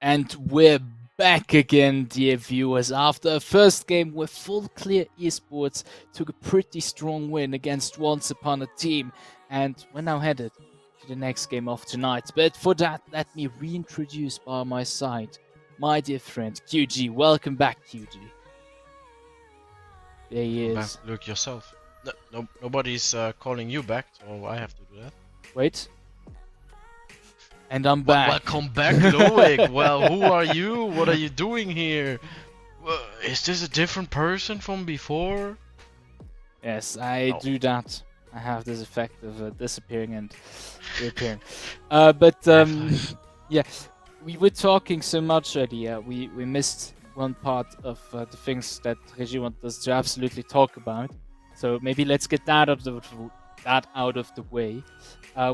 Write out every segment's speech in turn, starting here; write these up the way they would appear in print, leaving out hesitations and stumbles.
And we're back again, dear viewers. After a first game with Full Clear Esports took a pretty strong win against Once Upon a Team, and we're now headed to the next game of tonight. But for that, let me reintroduce by my side my dear friend QG. Welcome back, QG. There he is. Look yourself. Nobody's calling you back, so I have to do that. Wait. And I'm back. Welcome back, Loic. Well, who are you? What are you doing here? Is this a different person from before? Yes, I do that. I have this effect of disappearing and reappearing. Yeah, we were talking so much earlier. We missed one part of the things that Regie wanted us to absolutely talk about. So maybe let's get that out of the way.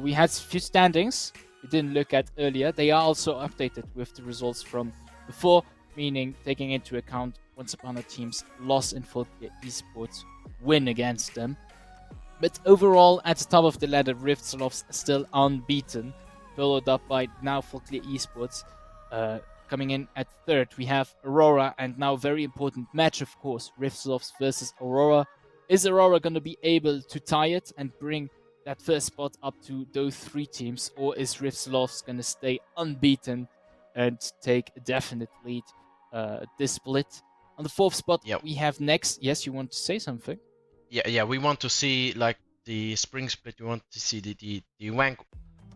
We had a few standings we didn't look at earlier. They are also updated with the results from before, meaning taking into account Once Upon a Team's loss in Full Clear Esports win against them. But overall, at the top of the ladder, SLOTHS still unbeaten, followed up by now Full Clear Esports. Coming in at third, we have AURORA, and now very important match, of course, SLOTHS versus AURORA. Is AURORA going to be able to tie it and bring that first spot up to those three teams, or is SLOTHS going to stay unbeaten and take a definite lead this split? On the fourth spot, we have next. Yes, you want to say something? Yeah. We want to see like the spring split. We want to see the rank.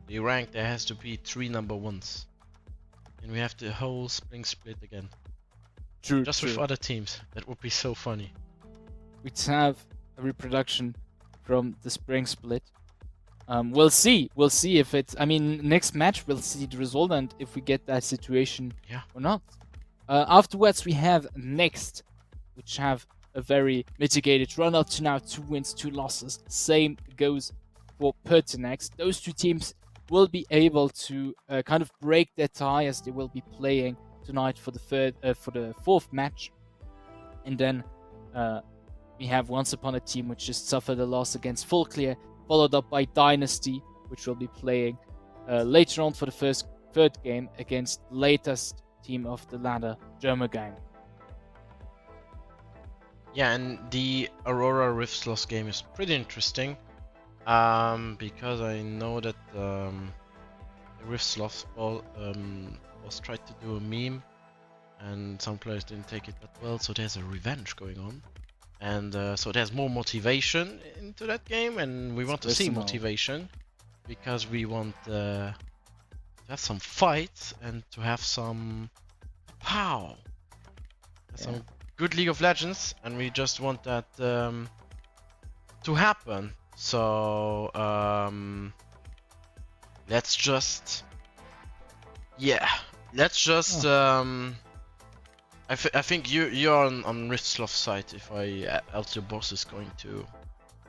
The rank there has to be 3 number ones, and we have the whole spring split again. True. Just with other teams. That would be so funny. We'd have a reproduction from the spring split. We'll see. We'll see if it's. I mean, next match we'll see the result and if we get that situation or not. Afterwards, we have next, which have a very mitigated run up to now 2 wins, 2 losses. Same goes for Pertinax. Those two teams will be able to kind of break their tie as they will be playing tonight for the fourth match. And then we have Once Upon a Team, which just suffered a loss against Full Clear, followed up by Dynasty, which will be playing later on for the third game against the latest team of the ladder, Germagang. Yeah, and the AURORA SLOTHS game is pretty interesting, because I know that the SLOTHS was tried to do a meme, and some players didn't take it that well, so there's a revenge going on. And so there's more motivation into that game, and we want to see motivation because we want to have some fights and to have some some good League of Legends, and we just want that to happen. So let's just I think you're on SLOTHS side if else your boss is going to.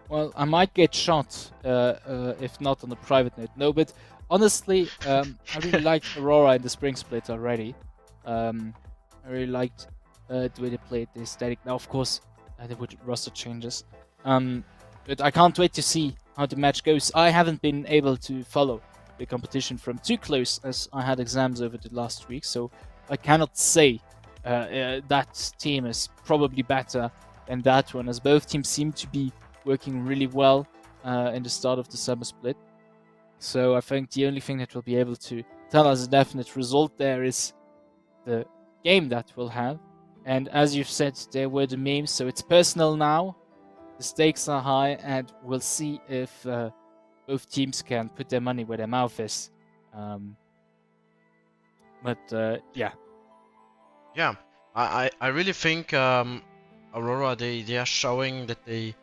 Well, I might get shot if not on the private net. No, but honestly, I really liked AURORA in the spring split already. I really liked the way they played the aesthetic. Now, of course, there were roster changes. But I can't wait to see how the match goes. I haven't been able to follow the competition from too close as I had exams over the last week, so I cannot say that team is probably better than that one, as both teams seem to be working really well in the start of the summer split. So I think the only thing that will be able to tell us a definite result there is the game that we'll have. And as you've said, there were the memes, so it's personal now. The stakes are high, and we'll see if both teams can put their money where their mouth is. Yeah. Yeah, I really think AURORA they are showing that they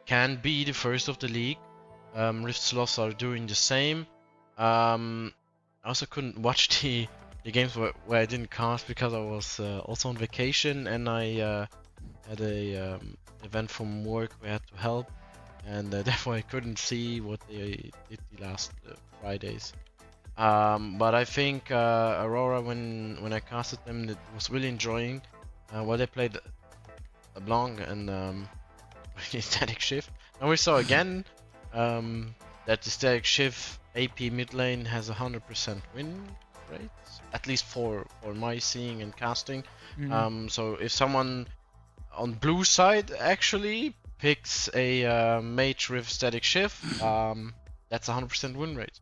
can be the first of the league. SLOTHS are doing the same. I also couldn't watch the games where I didn't cast because I was also on vacation, and I had a event from work where I had to help, and therefore I couldn't see what they did the last Fridays. But I think AURORA, when I casted them, it was really enjoying. While they played Blanc and Static Shift. And we saw again that the Static Shift AP mid lane has 100% win right? At least for my seeing and casting. Mhm. So if someone on blue side actually picks a mage with static shift, that's 100% win rate.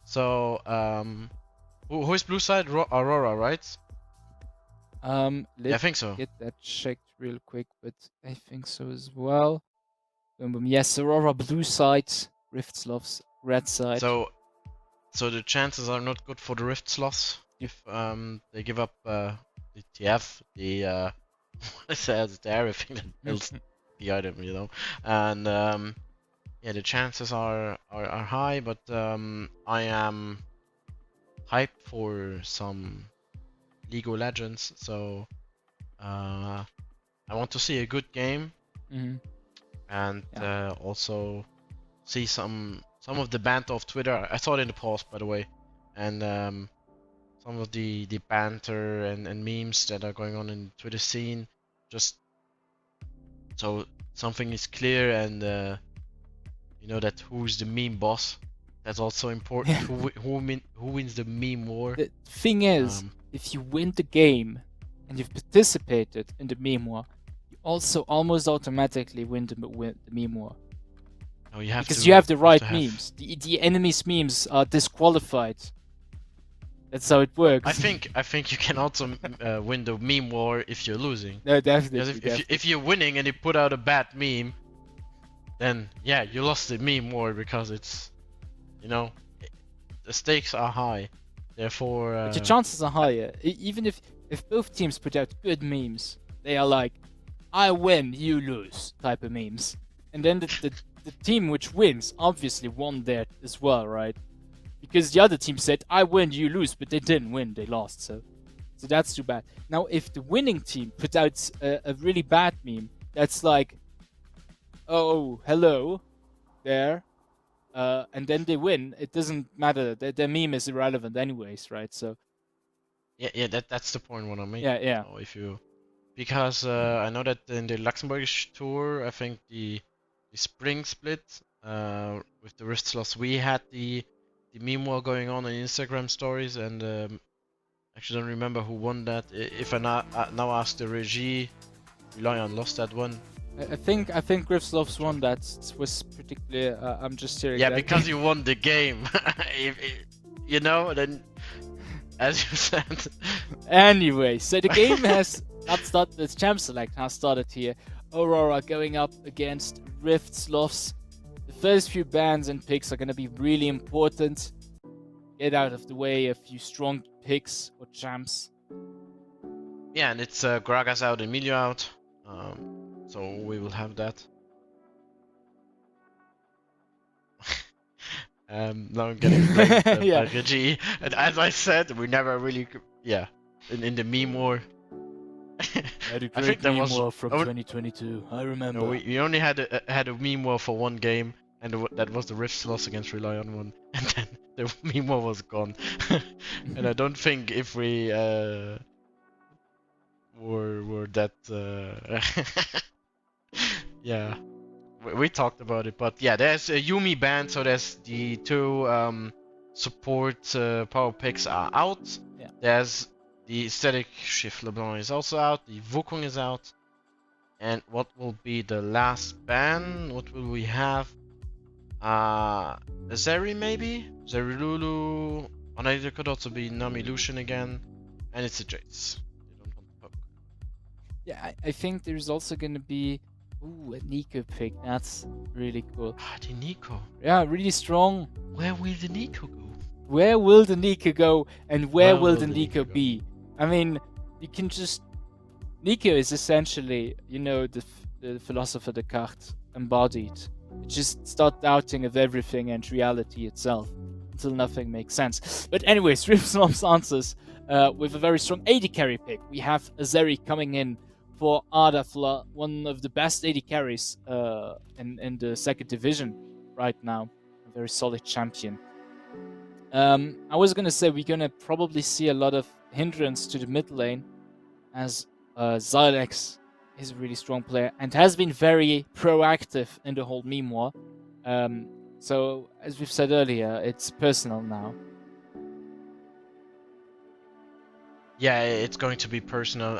So who is blue side? Aurora, right? Yeah, I Let's think so. get that checked real quick, but I think so as well. Boom, boom. Yes, Aurora blue side, Rift Sloths red side. So the chances are not good for the Rift Sloths if they give up the TF, the what is that? The everything that builds the item, you know, and yeah, the chances are high, but I am hyped for some League of Legends, so I want to see a good game Mhm. and Yeah. also see some of the banter of Twitter. I saw it in the post, by the way, and some of the banter and memes that are going on in Twitter scene, just so something is clear and you know that who's the meme boss. That's also important. Yeah. Who wins the meme war? The thing is, Um, if you win the game and you've participated in the meme war, you also almost automatically win the meme war. no, you have Because to you have the right have. memes. The enemy's memes are disqualified. That's how it Well, I works. think I think you can also win the meme war if you're losing. No, Because definitely, if definitely. you're winning and you put out a bad meme, then yeah, you lost the meme war because it's, you know, the stakes are high. Therefore, But your chances are higher. Even if both teams put out good memes, they are like, I win, you lose type of memes. And then the team which wins obviously won that as well, right? Because the other team said, I win, you lose, but they didn't win, they lost. So that's too bad. Now, if the winning team put out a really bad meme, that's like, oh, hello there, and then they win, it doesn't matter. Their meme is irrelevant anyways, right? So yeah, that's the point what I'm making. yeah, yeah. So if you, because I know that in the Luxembourgish tour, I think the spring split with the wrist slots, we had the meme war going on Instagram stories, and actually don't remember who won that. If I now ask the regie, Lion lost that one. I think Griffsloff's Joke. one that was particularly. I'm just hearing Yeah, that. because you won the game. You know, then as you said. Anyway, so the game has not started. The champ select has started here. Aurora going up against Rift Sloths. The first few bans and picks are going to be really important. Get out of the way a few strong picks or champs. Yeah, and it's Gragas out, Emilio out. So we will have that. Now I'm getting blamed Yeah. by Reggie. And as I said, we never really, yeah, in the meme war. Had a I think great that meme was, war from 2022. I no, remember. we only had a meme war for one game, and that was the Rift loss against Rely on one, and then the meme war was gone. And I don't think if we were that yeah, we talked about it, but yeah, there's a Yumi band, so there's the two support power picks are out. Yeah. There's the static shift LeBlanc is also out. The Wukong is out. And what will be the last ban? What will we have? Zeri maybe? Zeri Lulu. And there could also be Nami Lucian again. And it's a Jace. They don't want to poke. Yeah, I think there's also gonna be a Nico pick. That's really cool. Ah, the Nico. Yeah, really strong. Where will the Nico go? Where will the Nico go and where will the Nico Nico go? be? I mean, you can just. Nico is essentially, the philosopher Descartes embodied. You just start doubting of everything and reality itself until nothing makes sense. But anyways, Ripsnob's answers with a very strong AD carry pick. We have Azeri coming in for Ardafla, one of the best AD carries in the second division right now. A very solid champion. I was gonna say we're gonna probably see a lot of hindrance to the mid lane as Xylex is a really strong player and has been very proactive in the whole meme war. So as we've said earlier, it's personal now. Yeah, it's going to be personal.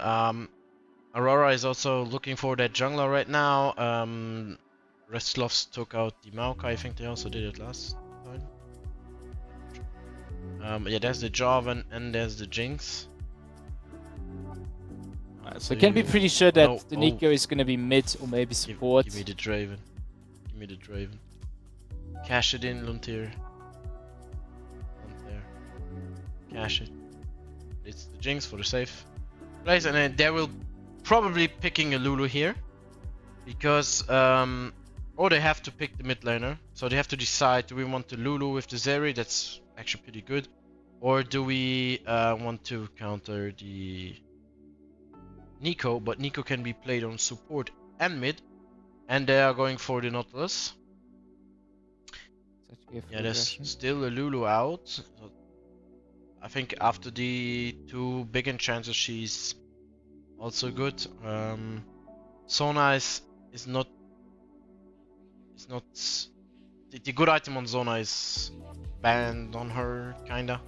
Aurora is also looking for that jungler right now. Reslovs took out the Maokai. I think they also did it last time. Yeah, there's the Jarvan and there's the Jinx. So I can be pretty sure that the Nico is going to be mid or maybe support. Give me the Draven. Give me the Draven. Cash it in, Luntir. There. Cash it. It's the Jinx for the safe place, and then they will probably picking a Lulu here because or they have to pick the mid laner. So they have to decide: do we want the Lulu with the Zeri? That's actually pretty good, or do we want to counter the Nico? But Nico can be played on support and mid, and they are going for the Nautilus. Yeah, there's still a Lulu out. So I think after the 2 big enchanters, she's also good. Sona is not. It's not. The good item on Zona is banned on her, kinda.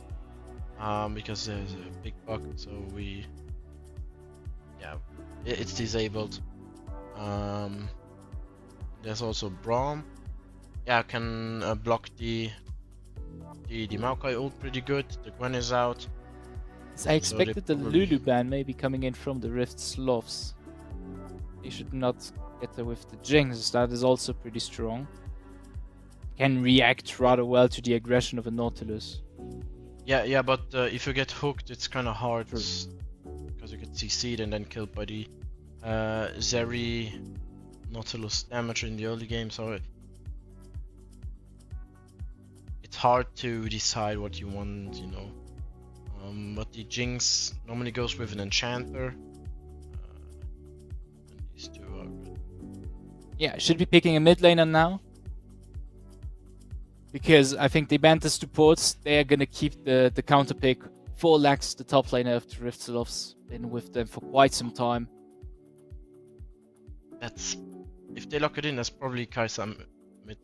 Because there's a big bug, so we. Yeah, it's disabled. There's also Braum. Yeah, I can block the Maokai ult pretty good. The Gwen is out. So I expected the Lulu ban maybe coming in from the Rift Sloths. They should not get there with the Jinx. That is also pretty strong. Can react rather well to the aggression of a Nautilus. Yeah, but if you get hooked, it's kind of hard because you get CC'd and then killed by the Zeri Nautilus damage in the early game. So it's hard to decide what you want, you know. But the Jinx normally goes with an enchanter. And these two are good. Yeah, should be picking a mid laner now. Because I think they banned the supports. They are gonna keep the counter pick for Lex, the top laner of the Rift Sloths. Been with them for quite some time. That's if they lock it in, that's probably Kai'Sa mid.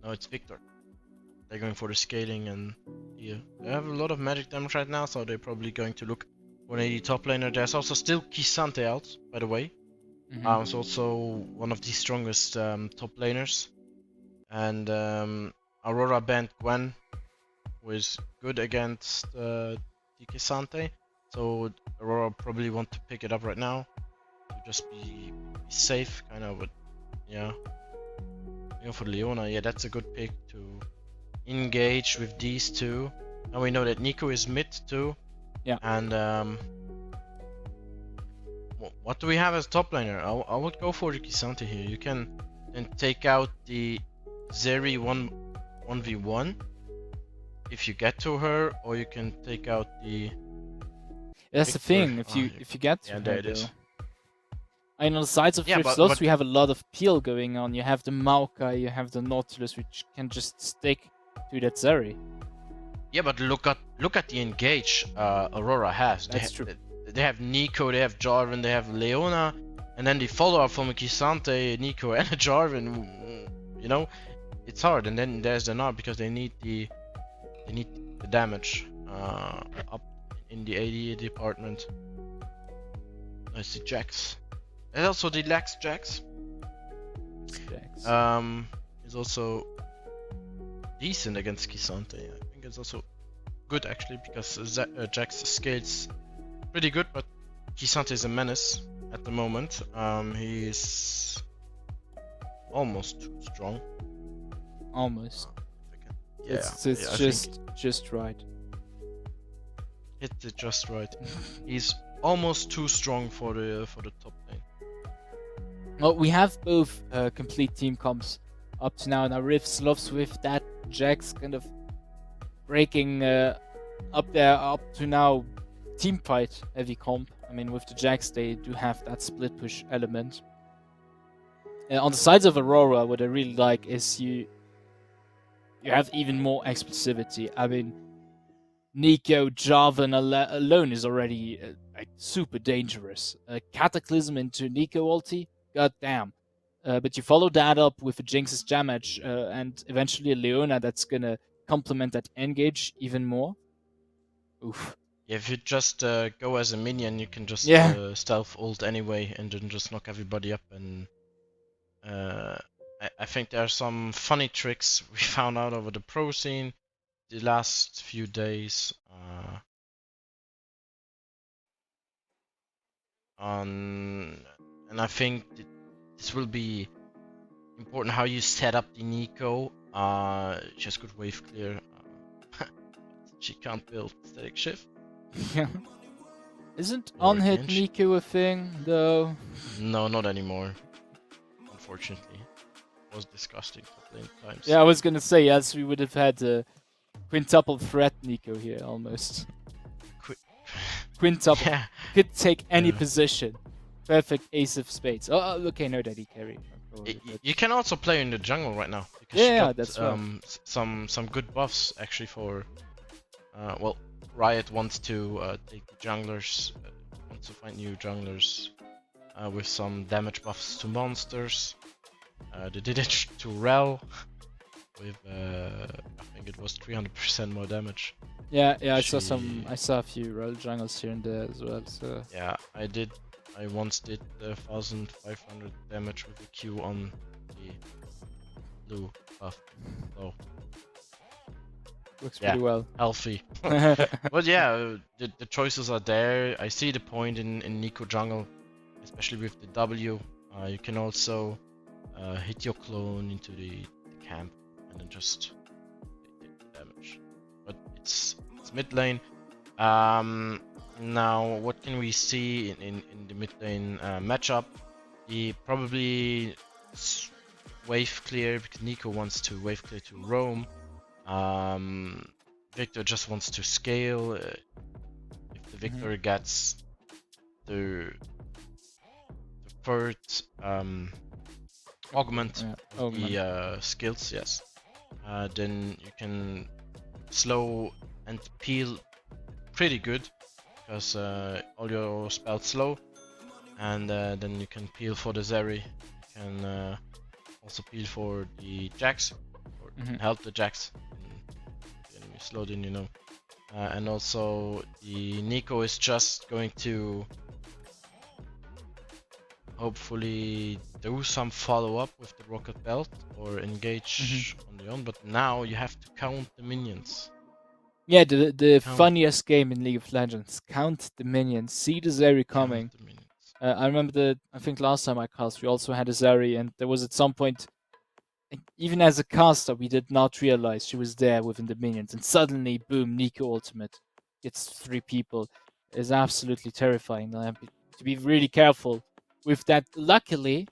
No, it's Victor. They're going for the scaling, and yeah, they have a lot of magic damage right now, so they're probably going to look for an AD top laner. There's also still K'Sante out, by the way. It's also one of the strongest top laners. And Aurora banned Gwen, who is good against the K'Sante. So Aurora probably want to pick it up right now to just be safe, kind of. But yeah, for Leona, yeah, that's a good pick to engage with these two. And we know that Nico is mid too. Yeah. And what do we have as top laner? I would go for the K'Sante here. You can then take out the Zeri 1v1 if you get to her, or you can take out the. That's the thing. If you get to her, there it is. And on the sides of Rift Sloths, we have a lot of peel going on. You have the Maokai, you have the Nautilus, which can just stick to that Zeri. Yeah, but look at the engage Aurora has. That's true. They have Nico, they have Jarvan, they have Leona, and then the follow-up from a K'Sante, Nico, and a Jarvan. You know, it's hard. And then there's the Nard because they need the damage up in the AD department. Nice, the Jax. And also the Lex Jax. Is also decent against K'Sante. I think it's also good actually because Jax scales pretty good, but K'Sante is a menace at the moment. He's almost too strong. Almost. Yeah, it's just right. Hit it just right. He's almost too strong for the top lane. Well, we have both complete team comps up to now. Now Rift Sloths with that Jax kind of breaking up to now team fight heavy comp. I mean, with the Jax they do have that split push element. On the sides of Aurora, what I really like is you have even more explosivity. I mean, Nico, Jarvan alone is already like super dangerous. Cataclysm into Nico ulti, goddamn. But you follow that up with a Jinx's damage and eventually a Leona that's gonna complement that engage even more. Oof. If you just go as a minion, you can just stealth ult anyway, and then just knock everybody up. And I think there are some funny tricks we found out over the pro scene the last few days. And I think this will be important how you set up the Nico. Just good wave clear. She can't build static shift. Yeah. Isn't Or unhit can she? Nico a thing though? No, not anymore. Unfortunately, it was disgusting to play times. Yeah, I was gonna say, yes, we would have had a quintuple threat Nico here almost. Quintuple. Yeah. Could take any position. Perfect ace of spades. Oh, okay, no daddy carry. You can also play in the jungle right now. Because Yeah, she got, that's right. some good buffs actually for. Well, Riot wants to take the junglers, wants to find new junglers with some damage buffs to monsters. They did it to Rel with I think it was 300% more damage. Yeah, I saw a few Rel jungles here and there as well. So yeah, I once did 1500 damage with a Q on the blue buff. So looks pretty well. Healthy. But yeah, the choices are there. I see the point in Nico jungle, especially with the W. You can also hit your clone into the camp and then just take the damage. But it's mid lane. Now what can we see in the mid lane matchup? He probably wave clear because Nico wants to wave clear to roam. Victor just wants to scale. If the Victor gets the third augment of the skills, yes, then you can slow and peel pretty good because all your spells slow, and then you can peel for the Zeri. You can also peel for the Jax, or help the Jax. Slowed in, you know, and also the Nico is just going to hopefully do some follow-up with the rocket belt or engage on the own, but now you have to count the minions. Yeah, the funniest game in League of Legends. Count the minions. See the Zeri coming. I remember I think last time I cast we also had a Zeri, and there was at some point, even as a caster, we did not realize she was there within the minions, and suddenly, boom, Nico ultimate. It's 3 people. It's absolutely terrifying. I have to be really careful with that. Luckily,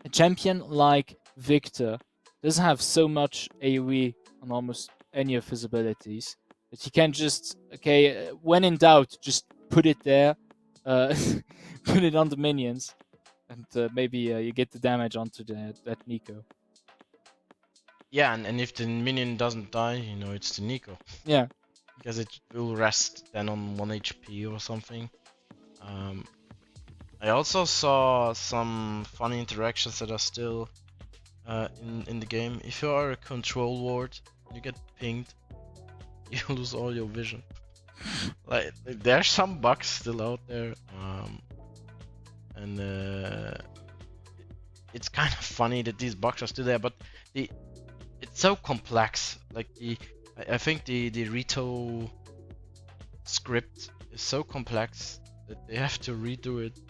a champion like Victor doesn't have so much AoE on almost any of his abilities that he can just, when in doubt, just put it there, put it on the minions, and maybe you get the damage onto that Nico. Yeah, and if the minion doesn't die, you know, it's the Nico. Yeah. Because it will rest then on 1 HP or something. I also saw some funny interactions that are still in the game. If you are a control ward, you get pinged, you lose all your vision. Like, there are some bugs still out there, and it's kind of funny that these bugs are still there, but it's so complex. Like I think the Rito script is so complex that they have to redo it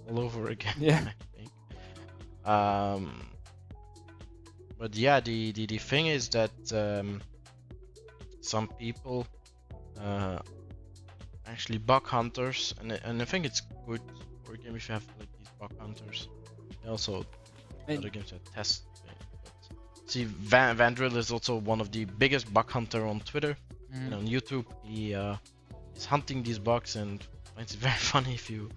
all over again. Yeah. I think. But yeah, the thing is that some people actually bug hunters, and I think it's good for a game if you have like these bug hunters. Also, other games that test. See, Vandrill is also one of the biggest bug hunter on Twitter and on YouTube. He is hunting these bugs and finds it very funny if you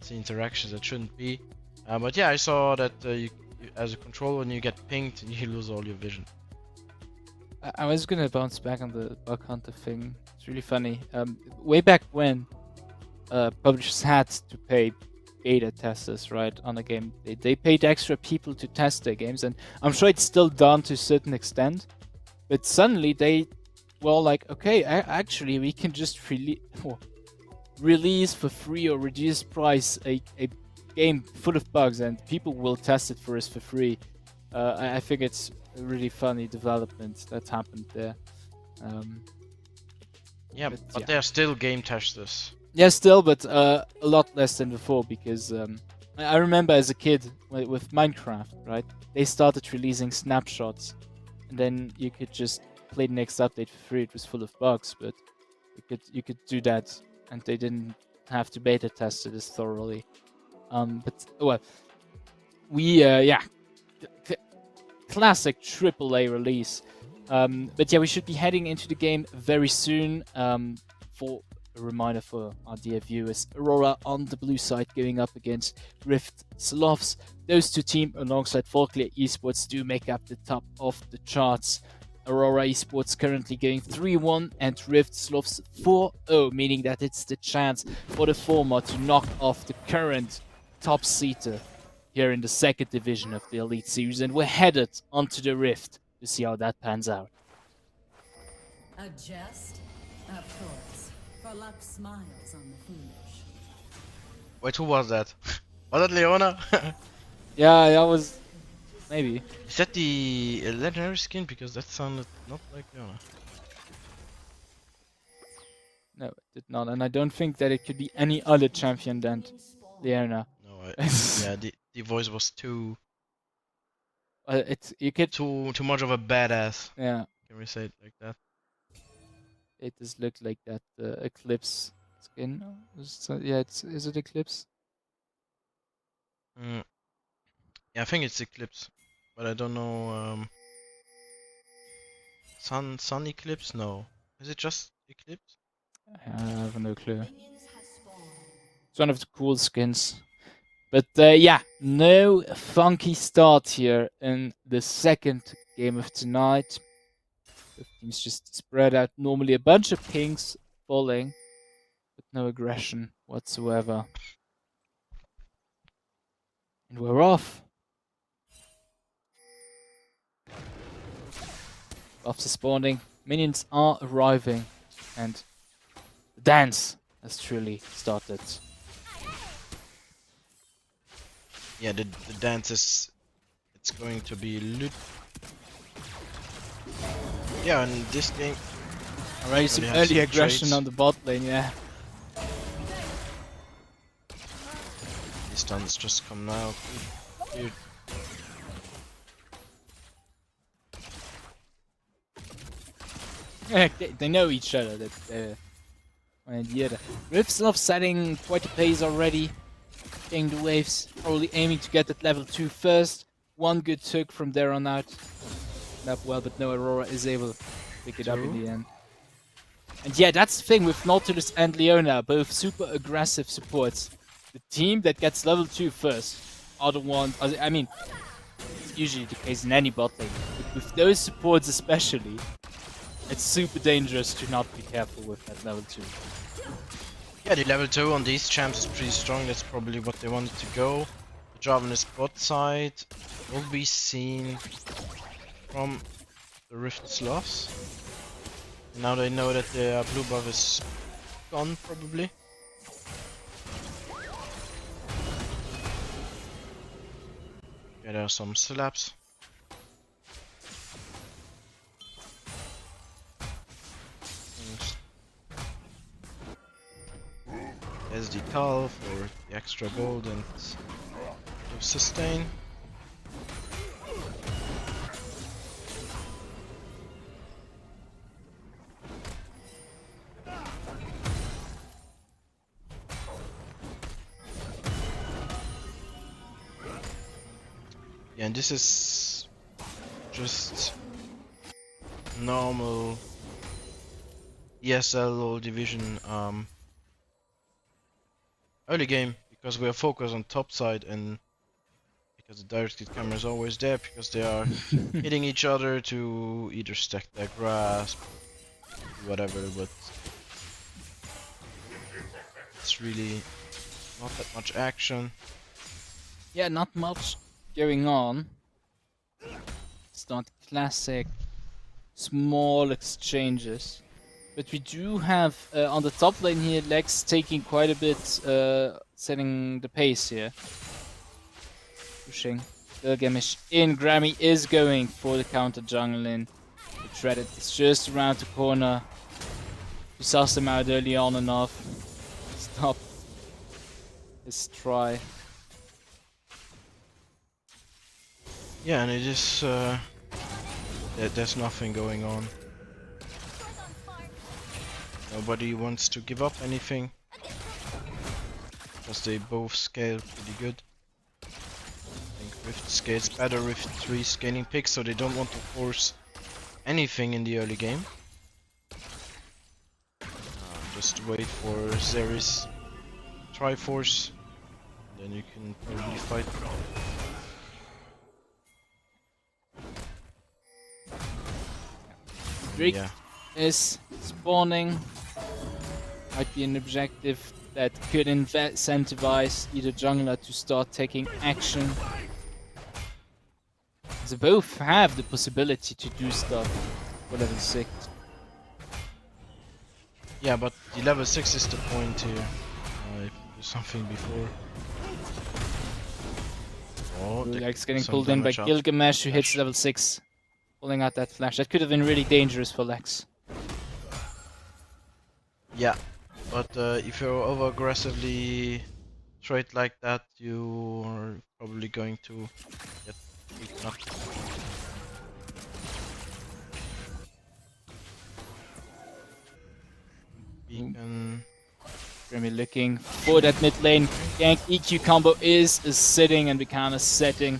see interactions that shouldn't be. But yeah, I saw that you, as a controller, when you get pinged, you lose all your vision. I was gonna bounce back on the bug hunter thing. It's really funny. Way back when, publishers had to pay beta testers, right, on a game. They paid extra people to test their games, and I'm sure it's still done to a certain extent. But suddenly they well, like, okay, actually, we can just release for free or reduced price a game full of bugs, and people will test it for us for free. I think it's a really funny development that happened there. Um, Yeah, but but yeah. they are still game testers. Yeah, still, but a lot less than before because I remember as a kid with Minecraft, right? They started releasing snapshots, and then you could just play the next update for free. It was full of bugs, but you could do that, and they didn't have to beta test it as thoroughly. But well, we yeah, c- classic AAA release. But yeah, we should be heading into the game very soon. For a reminder for our dear viewers, Aurora on the blue side going up against Rift Sloths. Those two teams, alongside Folklier Esports, do make up the top of the charts. Aurora Esports currently going 3-1 and Rift Sloths 4-0, meaning that it's the chance for the former to knock off the current top seater here in the second division of the Elite Series, and we're headed onto the Rift to see how that pans out. A jest? Of course. For luck smiles on the foolish. Wait, who was that? Was that Leona? Yeah, that was maybe. Is that the legendary skin? Because that sounded not like Leona. No, it did not, and I don't think that it could be any other champion than Leona. No, yeah, the voice was too You could, too much of a badass. yeah, Can we say it like that? it does look like that Eclipse skin. Yeah, is it Eclipse? Mm, yeah, I think it's Eclipse, but I don't know. Sun Eclipse? No, is it just Eclipse? I have no clue. It's one of the cool skins. But yeah, no funky start here in the second game of tonight. The teams just spread out. Normally a bunch of pings falling, but no aggression whatsoever. And we're off. Buffs are spawning, minions are arriving, and the dance has truly started. Yeah, the dance is it's going to be lit. Yeah, in this game Already some have early some aggression traits. on the bot lane, yeah. these stuns just come now. Dude. They know each other. And yeah, the Rifts offsetting quite a pace already. Getting the waves, probably aiming to get that level 2 first. One good took from there on out. Not well, but no, Aurora is able to pick it up in the end. And yeah, that's the thing with Nautilus and Leona, both super aggressive supports. The team that gets level 2 first are the ones, I mean, it's usually the case in any bot lane, but with those supports especially, it's super dangerous to not be careful with that level 2. Yeah, the level 2 on these champs is pretty strong. That's probably what they wanted to go. The Draven's bot side will be seen from the Rift Sloths. Now they know that the blue buff is gone, probably. Yeah, there are some slaps. There's the Tal for the extra gold and sustain. Yeah, and this is just normal ESLOL division early game, because we are focused on top side and because the direct hit camera is always there, because they are hitting each other to either stack their grasp, whatever, but it's really not that much action. Yeah, not much going on. It's not classic small exchanges. But we do have on the top lane here, Lex taking quite a bit, setting the pace here. Pushing Gilgamesh in. Grammy is going for the counter jungle in. The Shredded is just around the corner. We sussed him out early on enough. Stop his try. Yeah, and it is. There's nothing going on. Nobody wants to give up anything. Because they both scale pretty good. I think Rift scales better with 3 scaling picks, so they don't want to force anything in the early game. Just wait for Zeri's Triforce, then you can probably fight. Drake Yeah. is spawning. Might be an objective that could incentivize either jungler to start taking action. They both have the possibility to do stuff for level 6. Yeah, but the level 6 is the point here. If you do something before. Oh, Lex getting some pulled in by damage out. Gilgamesh, who hits Flash. level 6. Pulling out that flash. That could have been really dangerous for Lex. Yeah, but if you're over aggressively trade like that, you are probably going to get beaten up. Beacon. Grimmy looking for that mid lane. Gank EQ combo is sitting, and Vikana setting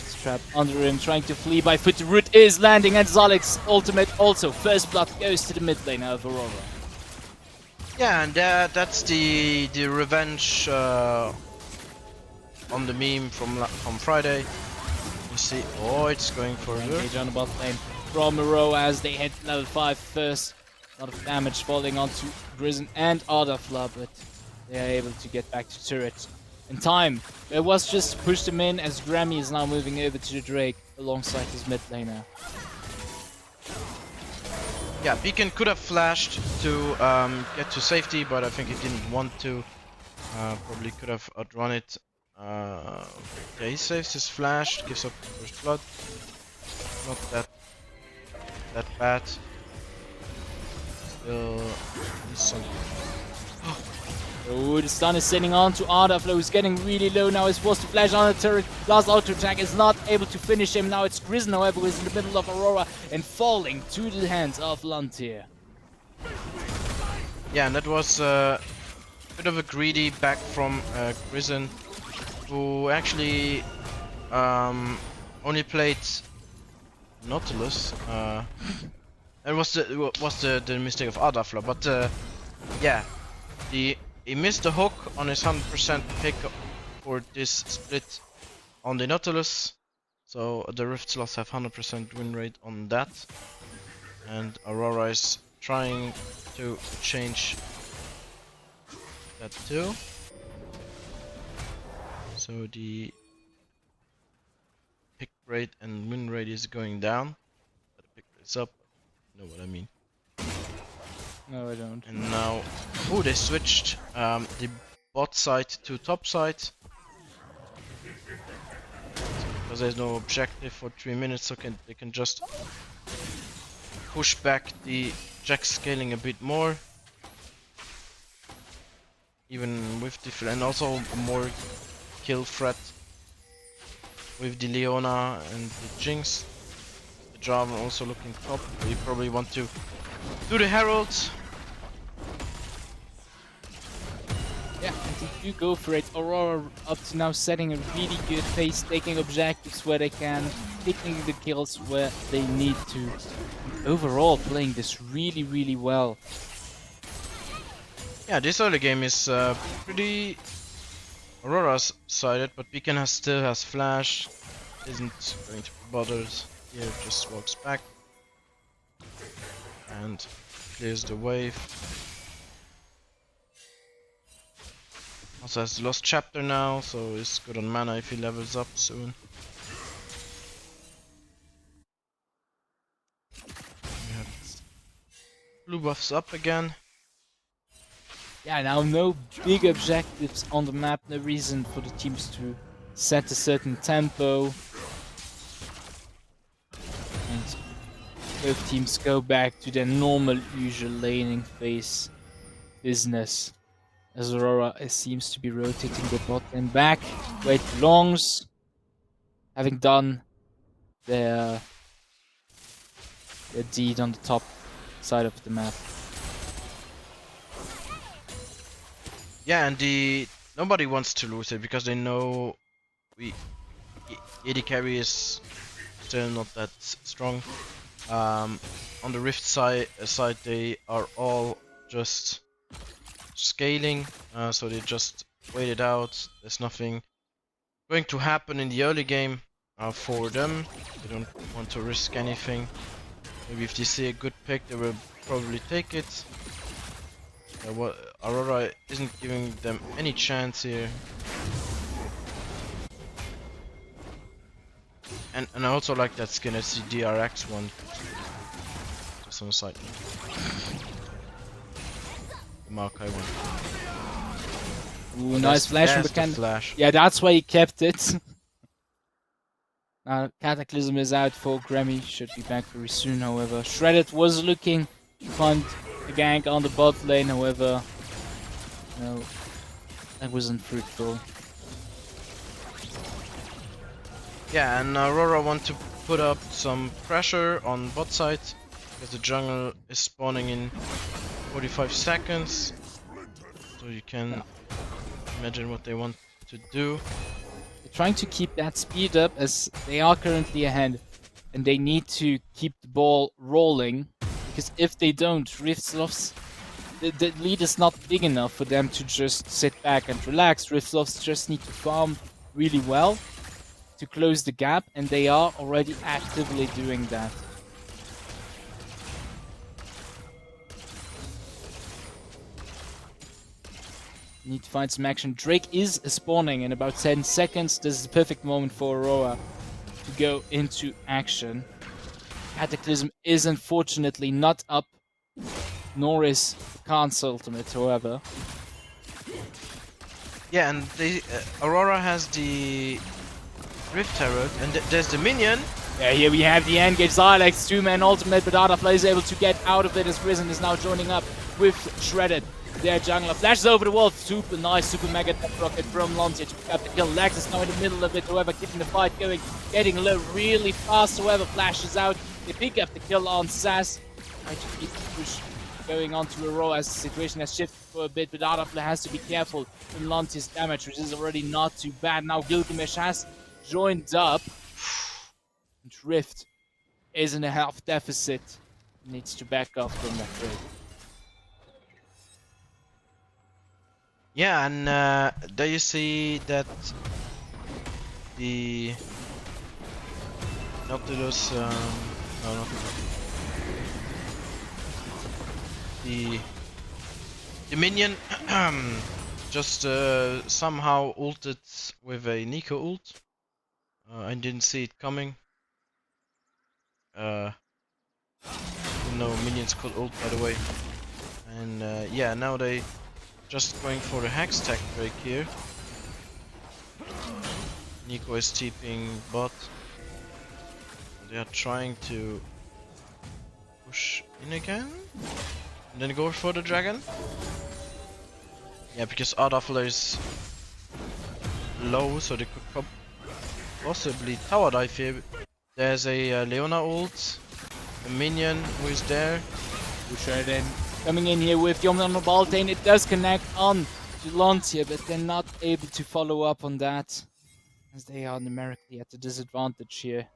his trap under him, trying to flee by foot. The root is landing, and Zalek's ultimate also. First blood goes to the mid lane of Aurora. Yeah, and that's the revenge on the meme from Friday. You see, oh, it's going for Engage on the bot lane from Moreau as they hit level 5 first. A lot of damage falling onto Grizzon and Ardafla, but they are able to get back to turret in time. There was just push them in as Grammy is now moving over to the Drake alongside his mid laner. Yeah, Beacon could have flashed to get to safety, but I think he didn't want to. Probably could have outrun it. Yeah, he saves his flash, gives up the first blood. Not that bad. Still needs some. Oh, the stun is sitting on to Ardafla, who's getting really low now. He's forced to flash on the turret. Last auto attack is not able to finish him. Now it's Grizzon, however, who is in the middle of Aurora and falling to the hands of Lantier. Yeah, and that was a bit of a greedy back from Grizzon, who actually only played Nautilus. It was the mistake of Ardafla, but yeah, he missed the hook on his 100% pick for this split on the Nautilus, so the Rift Sloths have 100% win rate on that, and Aurora is trying to change that too. So the pick rate and win rate is going down, but the pick rate's up. You know what I mean. No, I don't. And now, oh, they switched the bot side to top side. Because there's no objective for 3 minutes, so they can just push back the Jack scaling a bit more. Even with the and also more kill threat with the Leona and the Jinx. The Jarvan also looking top. You probably want to do the Herald. Yeah, and they do go for it. Aurora up to now setting a really good pace, taking objectives where they can, taking the kills where they need to. And overall, playing this really, really well. Yeah, this early game is pretty Aurora's sided, but Beacon still has flash, isn't going to be bothered. Here just walks back and clears the wave. Also has lost chapter now, so he's good on mana if he levels up soon. blue buffs up again. Yeah, now no big objectives on the map, no reason for the teams to set a certain tempo. And both teams go back to their normal, usual laning phase business. As Aurora seems to be rotating the bot lane back, where it belongs, having done their deed on the top side of the map. Yeah, and nobody wants to lose it because they know AD carry is still not that strong. On the Rift side, they are all just scaling, so they just wait it out. There's nothing going to happen in the early game for them. They don't want to risk anything. Maybe if they see a good pick, they will probably take it. Aurora isn't giving them any chance here. And I also like that skin, it's the DRX one. Just on the side. The Maokai one. Ooh, nice flash from the flash. Yeah, that's why he kept it. Now Cataclysm is out for Grammy, should be back very soon, however. Shredded was looking to find a gank on the bot lane, however, no, that wasn't fruitful. Yeah, and Aurora want to put up some pressure on bot side because the jungle is spawning in 45 seconds. So you can imagine what they want to do. They're trying to keep that speed up as they are currently ahead, and they need to keep the ball rolling because if they don't, SLOTHS, the lead is not big enough for them to just sit back and relax. SLOTHS just need to farm really well to close the gap, and they are already actively doing that. Need to find some action. Drake is spawning in about 10 seconds. This is the perfect moment for Aurora to go into action. Cataclysm is unfortunately not up, nor is Khan's ultimate, however. Yeah, and Aurora has the Rift Turret, and there's the minion. Yeah, here we have the end game. Xylex, two-man ultimate, but Adafla is able to get out of it as Risen is now joining up with Shredded. Their jungler flashes over the wall. Super nice, super mega death rocket from Lontia to pick up the kill. Lex is now in the middle of it, however, keeping the fight going, getting low really fast, however, flashes out. They pick up the kill on Sass. Trying to keep the push going on to Aurora as the situation has shifted for a bit, but Adafla has to be careful from Lontia's damage, which is already not too bad. Now Gilgamesh has joined up, and Rift is in a health deficit. Needs to back off from that trade. Yeah, and there you see that the Nautilus, no, not the minion just somehow ulted with a Nico ult. I didn't see it coming. No minions could ult, by the way. And yeah, now they just going for the Hex tech break here. Nico is TPing bot. They are trying to push in again. And then go for the dragon. Yeah, because Adafla is low, so they could possibly tower dive here. There's a Leona ult. A minion who is there. Shredded coming in here with Yom on the Baltane. It does connect on to Lontia, but they're not able to follow up on that, as they are numerically at a disadvantage here.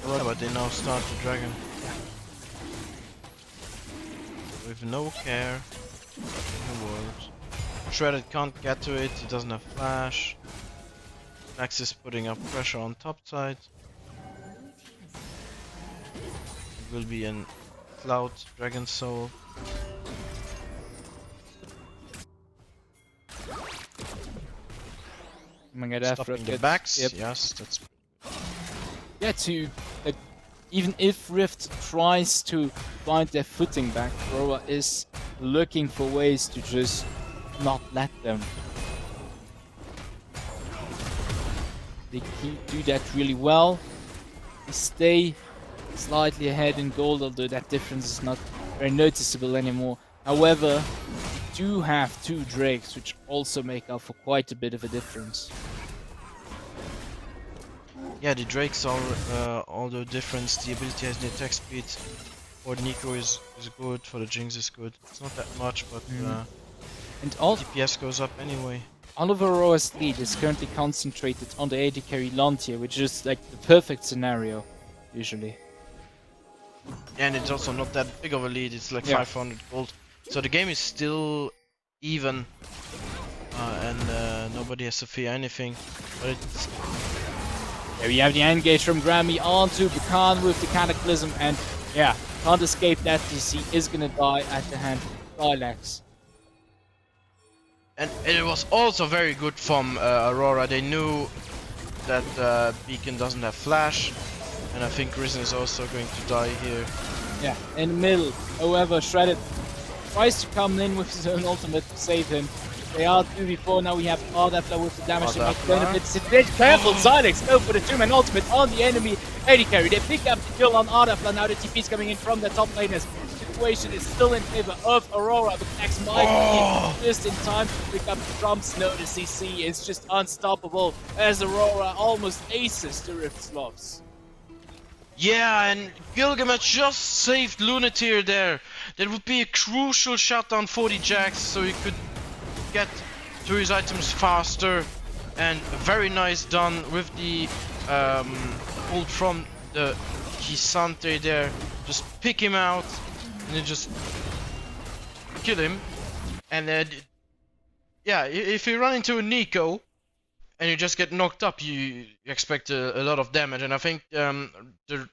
Yeah, but they now start the dragon. With no care in the world. Shredded can't get to it, he doesn't have flash. Max is putting up pressure on top side. It will be an Cloud Dragon Soul. I'm gonna get Stopping after the it. backs, Yep. yes, that's... Yeah, to even if Rift tries to find their footing back, Aurora is looking for ways to just not let them. They do that really well. They stay slightly ahead in gold, although that difference is not very noticeable anymore. However, they do have 2 Drakes, which also make up for quite a bit of a difference. Yeah, the Drakes are all the difference. The ability has the attack speed for Nico is good, for the Jinx is good. It's not that much, but And all DPS goes up anyway. all of Aurora's lead is currently concentrated on the AD carry Lantia, which is like the perfect scenario, usually. And it's also not that big of a lead, it's like 500 gold. So the game is still even, and nobody has to fear anything. But it's... There we have the engage from Grammy onto Bukan with the Cataclysm, and yeah, can't escape that. DC is gonna die at the hand of Dilax. And it was also very good from Aurora. They knew that Beacon doesn't have flash, and I think Risen is also going to die here. Yeah, in the middle. However, Shredded tries to come in with his own ultimate to save him. They are 2v4, now we have Ardafla with the damage to make benefits. Careful, Zylex go for the 2-man ultimate on the enemy AD carry. They pick up the kill on Ardafla, now the TP is coming in from the top laners. The situation is still in favor of Aurora, but Max might be just in time to pick up the drums. No, the CC is just unstoppable as Aurora almost aces the Rift Sloths. Yeah, and Gilgamesh just saved Lunateer there. That would be a crucial shutdown for the Jax, so he could get to his items faster. And very nice done with the ult from the Kisante there. Just pick him out and then just kill him. And then, yeah, if you run into a Nico and you just get knocked up, you expect a lot of damage. And I think the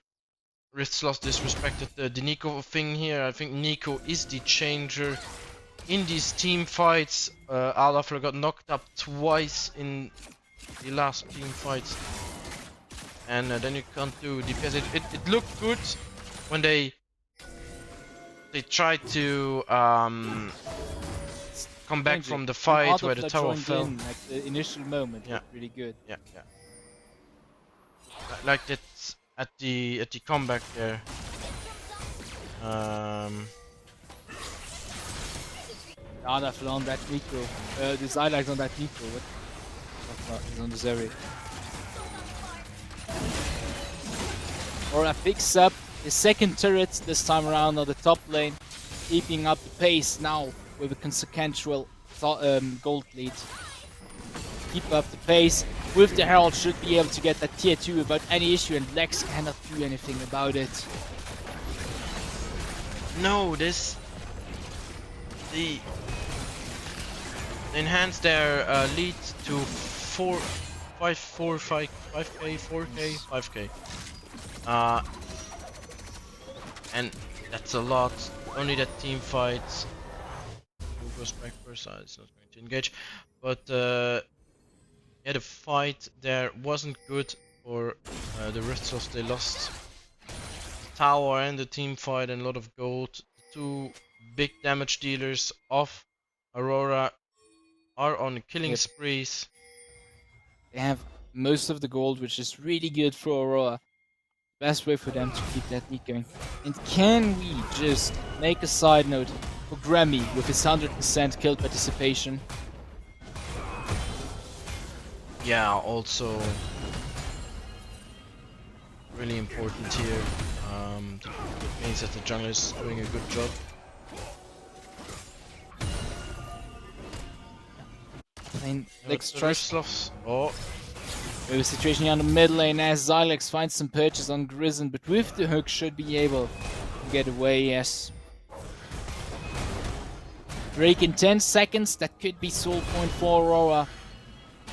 Rift Sloth disrespected the Nico thing here. I think Nico is the changer in these team fights. Alafra got knocked up twice in the last team fights. And then you can't do DPS. It looked good when they tried to come back from the fight where the tower fell. Like the initial moment, yeah, looked really good. Yeah. Like that at the comeback there. Ardafla on that Nico. The Zylax on that Nico. What? He's on the Zeri. Aurora picks up the second turret this time around on the top lane, keeping up the pace now with a consequential gold lead. Keep up the pace with the Herald, should be able to get that tier 2 without any issue, and Lex cannot do anything about it. No, they enhance their lead to 5k, 4k. And that's a lot. Only that team fights. Who goes back first? It's not going to engage. But yeah, the fight there wasn't good for the Rift Sloths. They lost the tower and the team fight and a lot of gold. The 2 big damage dealers of Aurora are on killing sprees. They have most of the gold, which is really good for Aurora. Best way for them to keep that lead going. And can we just make a side note for Grammy with his 100% kill participation? Yeah, also really important here. It means that the jungler is doing a good job. Lex The tries Sloths. Oh, we have a situation here on the mid lane as Zylex finds some purchase on Grizzin, but with the hook should be able to get away, yes. Break in 10 seconds, that could be soul point for Aurora.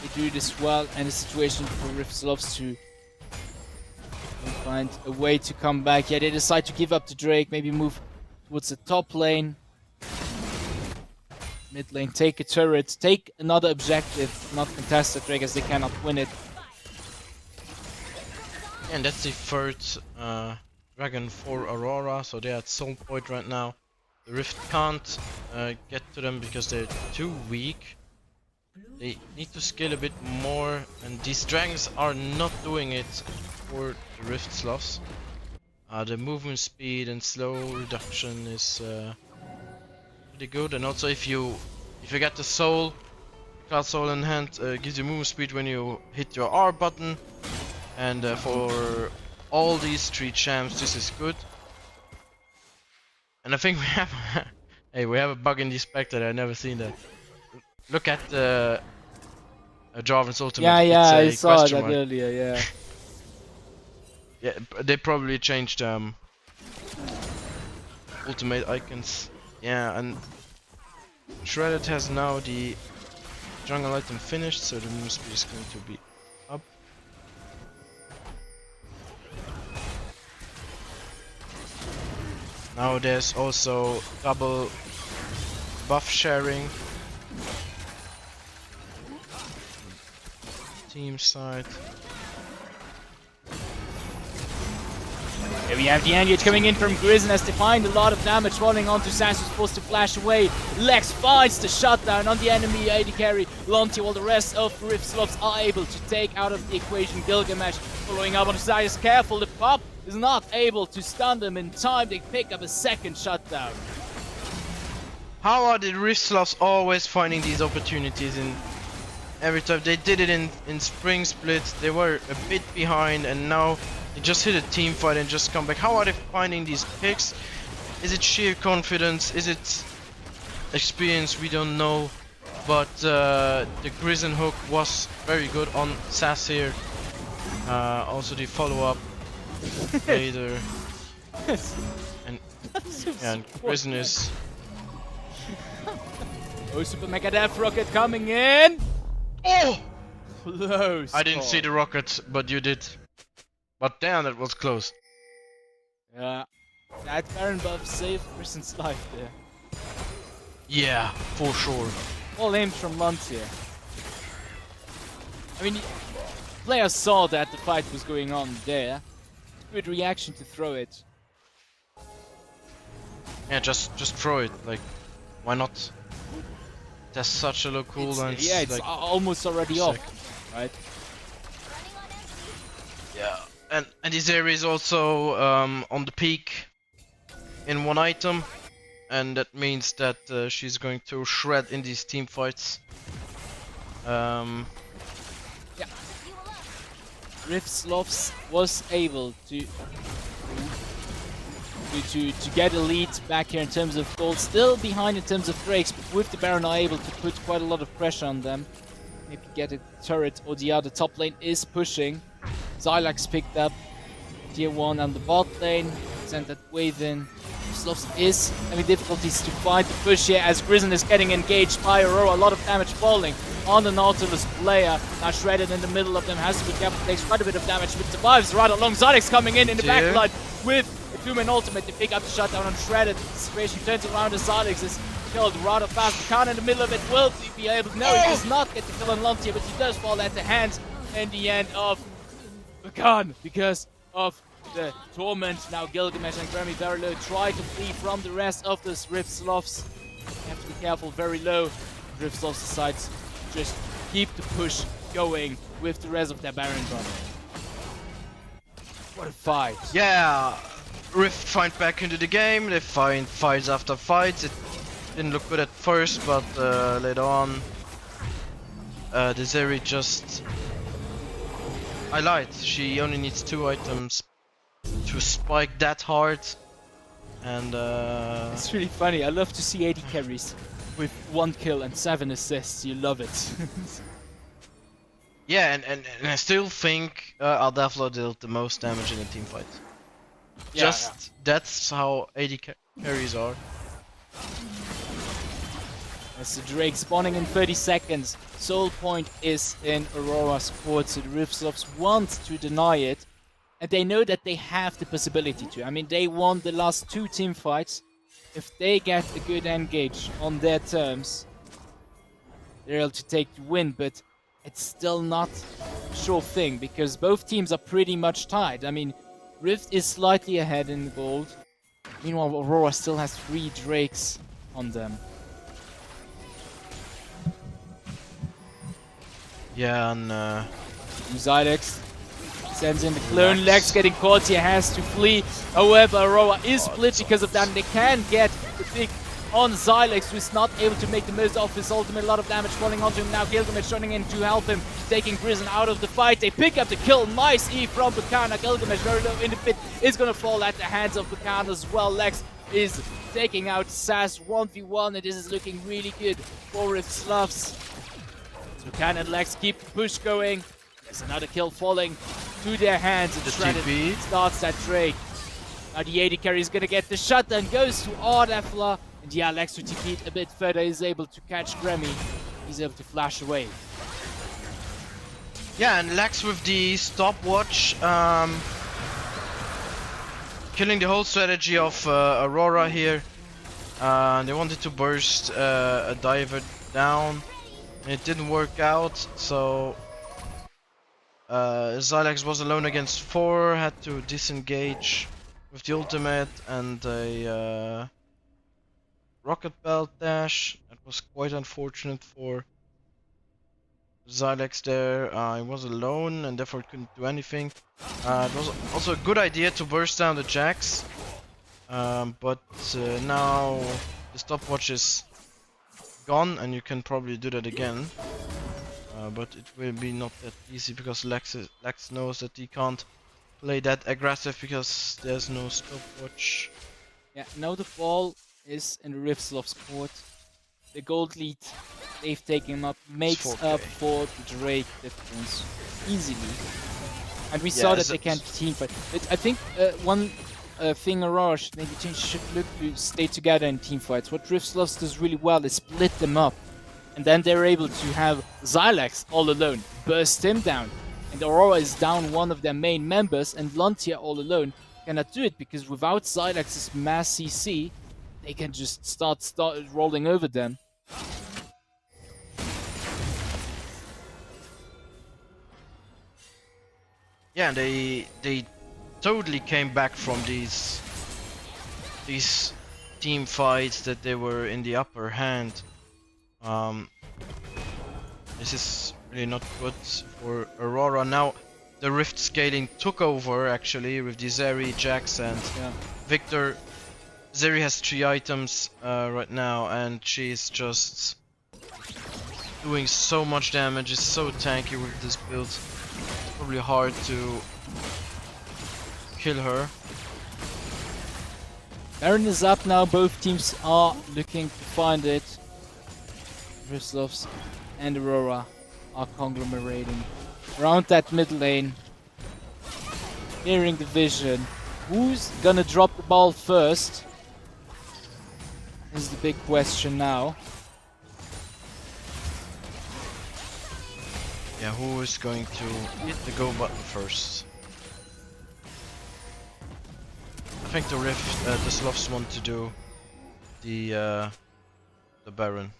They do this well, and the situation for Rift Sloths to find a way to come back. Yeah, they decide to give up to Drake, maybe move towards the top lane. Mid lane, take a turret, take another objective, not contest the Drake as they cannot win it. and that's the third Dragon for Aurora, so they're at soul point right now. The Rift can't get to them because they're too weak. They need to scale a bit more, and these dragons are not doing it for the Rift Sloths. The movement speed and slow reduction is pretty good, and also if you get the soul, Cloud Soul in hand, gives you movement speed when you hit your R button, and for all these 3 champs this is good. And I think we have hey, we have a bug in the Spectre. I've never seen that. Look at the Jarvan's ultimate. Yeah, I it's a saw question that mark. earlier, yeah. Yeah, they probably changed ultimate icons. Yeah, and Shredded has now the jungle item finished, so the movement speed is going to be up. Now there's also double buff sharing. Team side. Here we have the engage coming in from Grizz as they find a lot of damage falling onto Sans, who's supposed to flash away. Lex finds the shutdown on the enemy AD carry. Lonti, while the rest of Rift Sloths are able to take out of the equation Gilgamesh. Following up on Zayas, careful, the pop is not able to stun them in time. They pick up a second shutdown. How are the Rift Sloths always finding these opportunities in every time? They did it in Spring Split, they were a bit behind, and now they just hit a team fight and just come back. How are they finding these picks? Is it sheer confidence? Is it experience? We don't know. But the Grizzin hook was very good on Sassir. Also the follow-up later. And yeah, and Grizzin is... Oh, Super Mega Death Rocket coming in! Oh! Close. I didn't call. see the rocket, but you did. But damn, that was close. Yeah, that Baron buff saved Grizz's life there. Yeah, for sure. All aims from Lunt here. I mean, players saw that the fight was going on there. Good reaction to throw it. Yeah, just throw it. Like, why not? That's such a low cooldown. Yeah, it's like, almost already off, right? yeah, and this area is also on the peak in one item, and that means that she's going to shred in these team fights. Yeah. Rift Sloths was able to get a lead back here in terms of gold. Still behind in terms of Drakes, but with the Baron are able to put quite a lot of pressure on them. Maybe get a turret or the other. Top lane is pushing. Xylax picked up tier 1 on the bot lane. Sent that wave in. Sloths is having difficulties to find the push here as Grizzin is getting engaged by Aurora. A lot of damage falling on the Nautilus player. Now Shredded in the middle of them, has to be careful, takes quite a bit of damage, but survives right along. Xylax coming in the backline with a 2-man ultimate to pick up the shutdown on Shredded. The situation turns around as Xylax is killed rather fast. Khan in the middle of it will be able to... No, he does not get the kill on Lontia, but he does fall at the hands in the end of Khan because of the torment. Now Gilgamesh and Grammy very low try to flee from the rest of the Rift Sloths. You have to be careful, very low. Rift Sloths decides to just keep the push going with the rest of their Baron run. What a fight. Yeah, Rift find back into the game. They find fights after fights. It didn't look good at first, but later on, the Zeri just... I lied. She only needs 2 items to spike that hard, and It's really funny. I love to see AD carries with 1 kill and 7 assists. You love it. yeah, and I still think Aldaflo dealt the most damage in a team fight. That's how AD carries are. As the Drake spawning in 30 seconds. Soul Point is in Aurora's court, so the Rift Sloths want to deny it. And they know that they have the possibility to. I mean, they won the last 2 team fights. If they get a good engage on their terms, they're able to take the win, but it's still not a sure thing because both teams are pretty much tied. I mean, Rift is slightly ahead in gold. Meanwhile, Aurora still has 3 Drakes on them. Yeah, and Zylex sends in the clone. Lex. Lex getting caught, he has to flee. However, Aurora is split because of that, and they can get the pick on Zylex, who is not able to make the most of his ultimate. A lot of damage falling onto him now. Gilgamesh running in to help him, taking Prison out of the fight. They pick up the kill. Nice E from Bukana. Gilgamesh very low in the pit is going to fall at the hands of Bukana as well. Lex is taking out Sass 1v1, and this is looking really good for SLOTHS. So Bukana and Lex keep the push going. There's another kill falling to their hands, and Shredded TP starts that Drake. Now the AD carry is going to get the shot, and goes to Ardefla. And yeah, Lex to TP a bit further is able to catch Grammy. He's able to flash away. yeah, and Lex with the stopwatch, killing the whole strategy of Aurora here. They wanted to burst a diver down. It didn't work out, so Zylex was alone against 4, had to disengage with the ultimate and a rocket belt dash. That was quite unfortunate for Zylex there. He was alone and therefore couldn't do anything. It was also a good idea to burst down the Jax, but now the stopwatch is gone and you can probably do that again. But it will be not that easy because Lex knows that he can't play that aggressive because there's no stopwatch. Yeah, now the ball is in the SLOTHS court. The gold lead they've taken up makes 4K. up for the Drake difference easily. And we saw that they can't team fight. But I think one thing Aurora should maybe change, should look to stay together in team fights. What SLOTHS does really well is split them up. And then they're able to have Zylex all alone, burst him down. And Aurora is down one of their main members, and Lantia all alone cannot do it because without Zylex's mass CC, they can just start rolling over them. Yeah, they totally came back from these team fights that they were in the upper hand. This is really not good for Aurora. Now the Rift scaling took over actually with the Zeri, Jax and Victor. Zeri has 3 items right now and she's just doing so much damage, is so tanky with this build. It's probably hard to kill her. Baron is up now, both teams are looking to find it. SLOTHS and Aurora are conglomerating around that mid lane. Hearing the vision. Who's gonna drop the ball first? Is the big question now. Yeah, who is going to hit the go button first? I think the Rift, the SLOTHS want to do the Baron.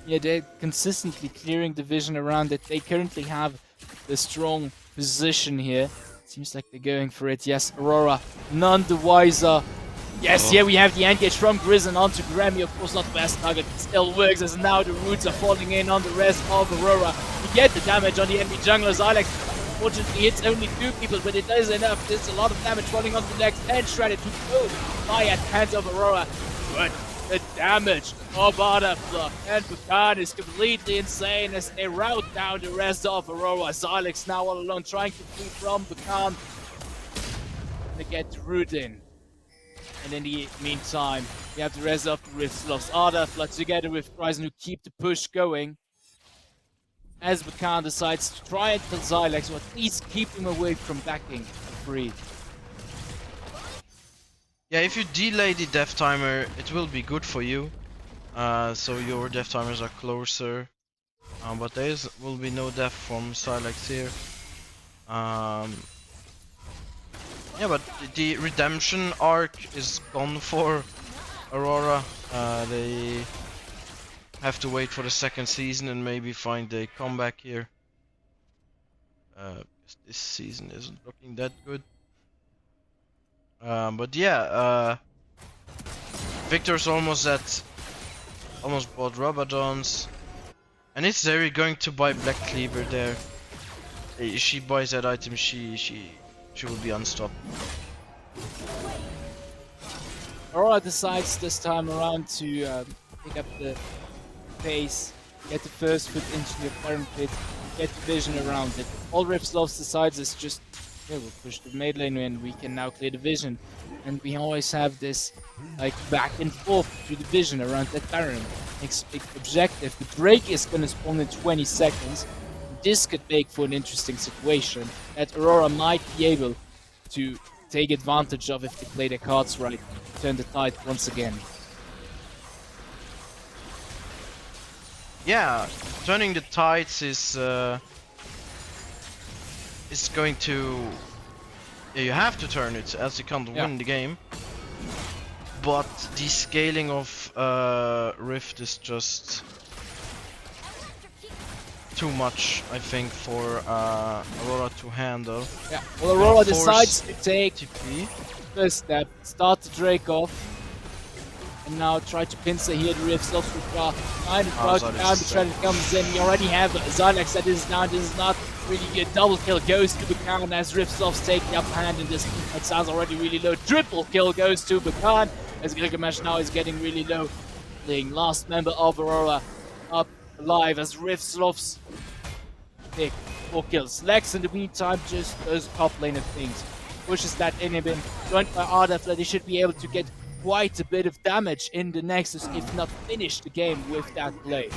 Yeah, they're consistently clearing the vision around it. They currently have the strong position here. Seems like they're going for it. Yes, Aurora, none the wiser. Yes, yeah, we have the engage from Grizz onto Grammy. Of course, not the best target. It still works as now the roots are falling in on the rest of Aurora. We get the damage on the enemy jungler. Zylex unfortunately hits only 2 people, but it does enough. There's a lot of damage falling onto Lex and Shredded to go by at the hands of Aurora. But the damage of Ardefla and Bukan is completely insane as they rout down the rest of Aurora. Zylex now all alone trying to flee from Bukan. They get Root in. And in the meantime, we have the rest of the SLOTHS. Ardefla together with Ryzen who keep the push going. As Bukan decides to try and kill Zylex, or at least keep him away from backing free. Yeah, if you delay the death timer, it will be good for you. So your death timers are closer. But there will be no death from Zylex here. Yeah, but the redemption arc is gone for Aurora. They have to wait for the 2nd season and maybe find a comeback here. This season isn't looking that good. But yeah, Victor's almost bought Robadons. And is Zeri going to buy Black Cleaver there? If she buys that item, she will be unstoppable. Aurora decides this time around to pick up the pace, get the first foot into the current pit, get the vision around it. All SLOTHS decides is just, yeah, we'll push the mid lane and we can now clear the vision. And we always have this like back and forth through the vision around that Baron. Next big objective. The break is gonna spawn in 20 seconds. This could make for an interesting situation that Aurora might be able to take advantage of if they play their cards right. Turn the tide once again. Yeah, turning the tides is going to. Yeah, you have to turn it as you can't win the game. But the scaling of Rift is just too much, I think, for Aurora to handle. Yeah, well, Aurora decides to take TP. first step, start the Drake off, and now try to pincer here the Rift SLOTHS with Ra. Behind the crouch down, the trend comes in. You already have Zylax that is down. This is not really good. Double kill goes to Bakan as Rift SLOTHS take the upper hand in this. That sounds already really low. Triple kill goes to Bakan as Gilgamesh now is getting really low. Playing last member of Aurora up alive as Rift SLOTHS pick 4 kills. Lex in the meantime just does top lane of things. Pushes that inhibin, joined by Ardef, they should be able to get quite a bit of damage in the Nexus, if not finish the game with that play.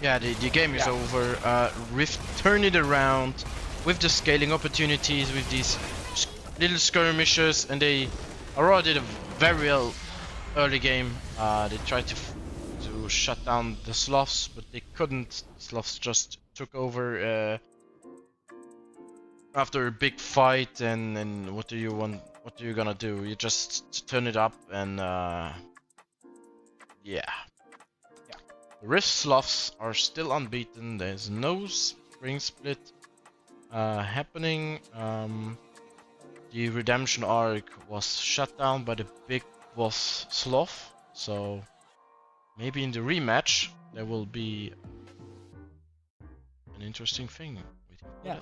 Yeah, the game is over. Rift turn it around with the scaling opportunities, with these little skirmishes, and Aurora did a very early game. They tried to shut down the SLOTHS, but they couldn't. SLOTHS just took over after a big fight, and what do you want? What are you gonna do? You just turn it up and yeah. The Rift SLOTHS are still unbeaten. There's no spring split happening. The redemption arc was shut down by the big boss Sloth, so maybe in the rematch there will be an interesting thing. Yeah,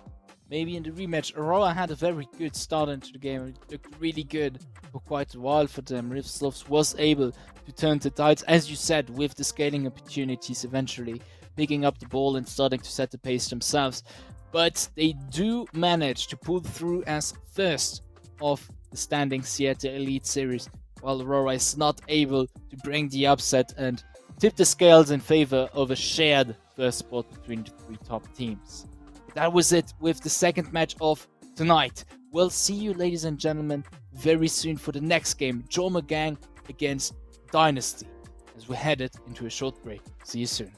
maybe in the rematch. Aurora had a very good start into the game. It looked really good for quite a while for them. Rift SLOTHS was able to turn the tides, as you said, with the scaling opportunities eventually, picking up the ball and starting to set the pace themselves. But they do manage to pull through as first of the standings here at the Elite Series, while Aurora is not able to bring the upset and tip the scales in favor of a shared first spot between the 3 top teams. That was it with the second match of tonight. We'll see you, ladies and gentlemen, very soon for the next game, Jorma Gang against Dynasty, as we're headed into a short break. See you soon.